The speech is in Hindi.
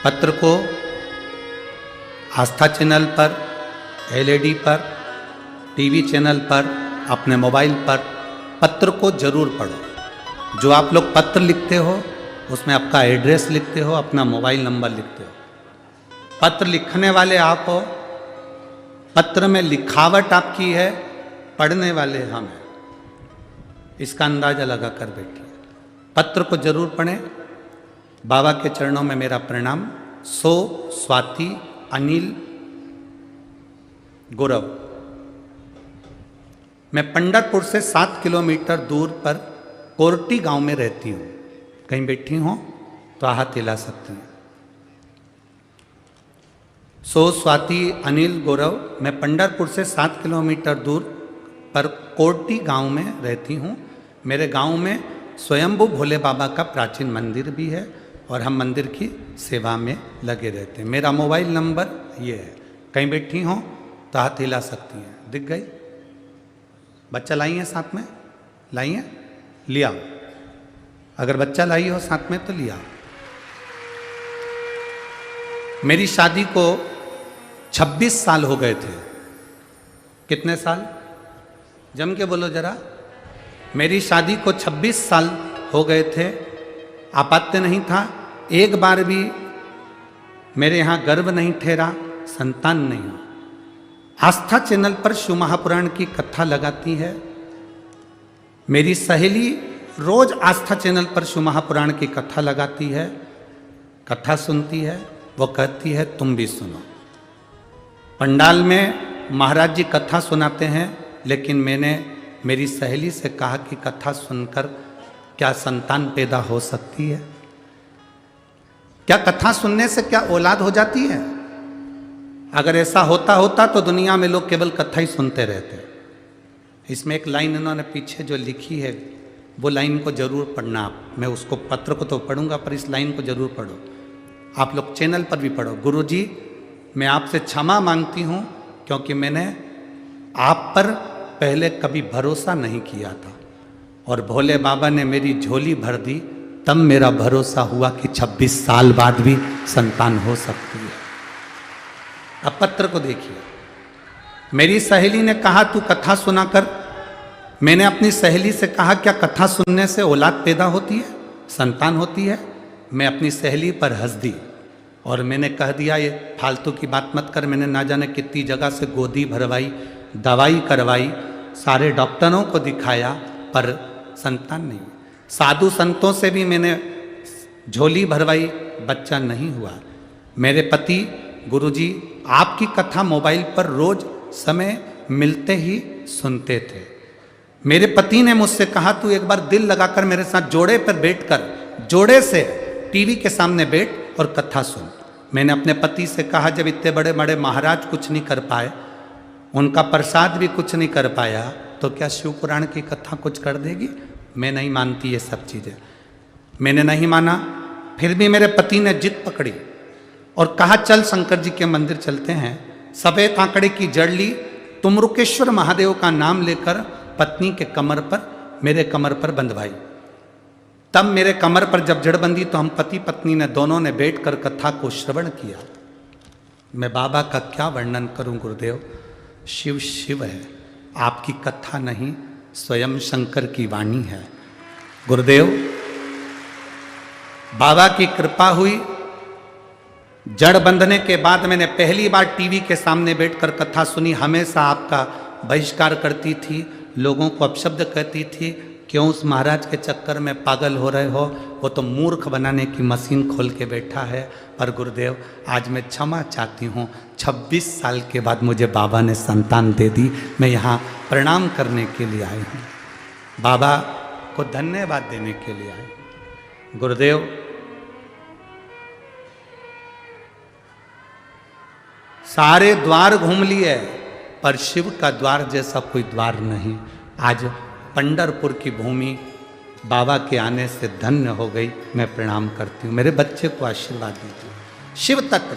पत्र को आस्था चैनल पर, एलईडी पर, टीवी चैनल पर, अपने मोबाइल पर पत्र को जरूर पढ़ो। जो आप लोग पत्र लिखते हो उसमें आपका एड्रेस लिखते हो, अपना मोबाइल नंबर लिखते हो। पत्र लिखने वाले आप हो, पत्र में लिखावट आपकी है, पढ़ने वाले हम हैं। इसका अंदाजा लगा कर बैठिए। पत्र को जरूर पढ़ें। बाबा के चरणों में मेरा प्रणाम। सो स्वाति अनिल गौरव। मैं पंढरपुर से 7 किलोमीटर दूर पर कोरटी गांव में रहती हूँ। कहीं बैठी हो तो हाथ हिला सकती हैं। सो स्वाति अनिल गौरव। मैं पंढरपुर से 7 किलोमीटर दूर पर कोरटी गांव में रहती हूँ। मेरे गांव में स्वयंभू भोले बाबा का प्राचीन मंदिर भी है और हम मंदिर की सेवा में लगे रहते हैं। मेरा मोबाइल नंबर ये है। कहीं बैठी हो तो हाथ हिला सकती हैं। दिख गई? बच्चा लाई है साथ में? लाई है? लिया। अगर बच्चा लाई हो साथ में तो लिया। मेरी शादी को 26 साल हो गए थे। कितने साल? जम के बोलो जरा। मेरी शादी को 26 साल हो गए थे। आपत्ति नहीं था। एक बार भी मेरे यहाँ गर्भ नहीं ठहरा, संतान नहीं हुआ। आस्था चैनल पर शिव महापुराण की कथा लगाती है। मेरी सहेली रोज आस्था चैनल पर शिव महापुराण की कथा लगाती है, कथा सुनती है। वो कहती है तुम भी सुनो। पंडाल में महाराज जी कथा सुनाते हैं, लेकिन मैंने मेरी सहेली से कहा कि कथा सुनकर क्या संतान पैदा हो सकती है? क्या कथा सुनने से क्या औलाद हो जाती है? अगर ऐसा होता तो दुनिया में लोग केवल कथा ही सुनते रहते। इसमें एक लाइन इन्होंने पीछे जो लिखी है, वो लाइन को जरूर पढ़ना आप। मैं उसको पत्र को तो पढ़ूंगा, पर इस लाइन को जरूर पढ़ो। आप लोग चैनल पर भी पढ़ो। गुरुजी, मैं आपसे क्षमा मांगती हूँ क्योंकि मैंने आप पर पहले कभी भरोसा नहीं किया था और भोले बाबा ने मेरी झोली भर दी, तब मेरा भरोसा हुआ कि 26 साल बाद भी संतान हो सकती है। अब पत्र को देखिए। मेरी सहेली ने कहा तू कथा सुना कर। मैंने अपनी सहेली से कहा क्या कथा सुनने से औलाद पैदा होती है, संतान होती है? मैं अपनी सहेली पर हंस दी और मैंने कह दिया ये फालतू की बात मत कर। मैंने ना जाने कितनी जगह से गोदी भरवाई, दवाई करवाई, सारे डॉक्टरों को दिखाया, पर संतान नहीं। साधु संतों से भी मैंने झोली भरवाई, बच्चा नहीं हुआ। मेरे पति गुरुजी आपकी कथा मोबाइल पर रोज समय मिलते ही सुनते थे। मेरे पति ने मुझसे कहा तू एक बार दिल लगाकर मेरे साथ जोड़े पर बैठकर, जोड़े से टीवी के सामने बैठ और कथा सुन। मैंने अपने पति से कहा जब इतने बड़े बड़े महाराज कुछ नहीं कर पाए, उनका प्रसाद भी कुछ नहीं कर पाया, तो क्या शिव पुराण की कथा कुछ कर देगी? मैं नहीं मानती ये सब चीज़ें। मैंने नहीं माना। फिर भी मेरे पति ने जिद पकड़ी और कहा चल शंकर जी के मंदिर चलते हैं। सफेद आंकड़े की जड़ ली, तुमरुकेश्वर महादेव का नाम लेकर पत्नी के कमर पर, मेरे कमर पर बंधवाई। तब मेरे कमर पर जब जड़ बंधी तो हम पति पत्नी ने दोनों ने बैठकर कथा को श्रवण किया। मैं बाबा का क्या वर्णन करूं गुरुदेव। शिव शिव है, आपकी कथा नहीं, स्वयं शंकर की वाणी है। गुरुदेव बाबा की कृपा हुई। जड़ बंधने के बाद मैंने पहली बार टीवी के सामने बैठकर कथा सुनी। हमेशा आपका बहिष्कार करती थी, लोगों को अपशब्द कहती थी, क्यों उस महाराज के चक्कर में पागल हो रहे हो, वो तो मूर्ख बनाने की मशीन खोल के बैठा है। पर गुरुदेव आज मैं क्षमा चाहती हूँ। 26 साल के बाद मुझे बाबा ने संतान दे दी। मैं यहाँ प्रणाम करने के लिए आई हूँ, बाबा को धन्यवाद देने के लिए आई हूँ। गुरुदेव सारे द्वार घूम लिए, पर शिव का द्वार जैसा कोई द्वार नहीं। आज पंढरपुर की भूमि बाबा के आने से धन्य हो गई। मैं प्रणाम करती हूँ। मेरे बच्चे को आशीर्वाद दीजिए। शिव तत्व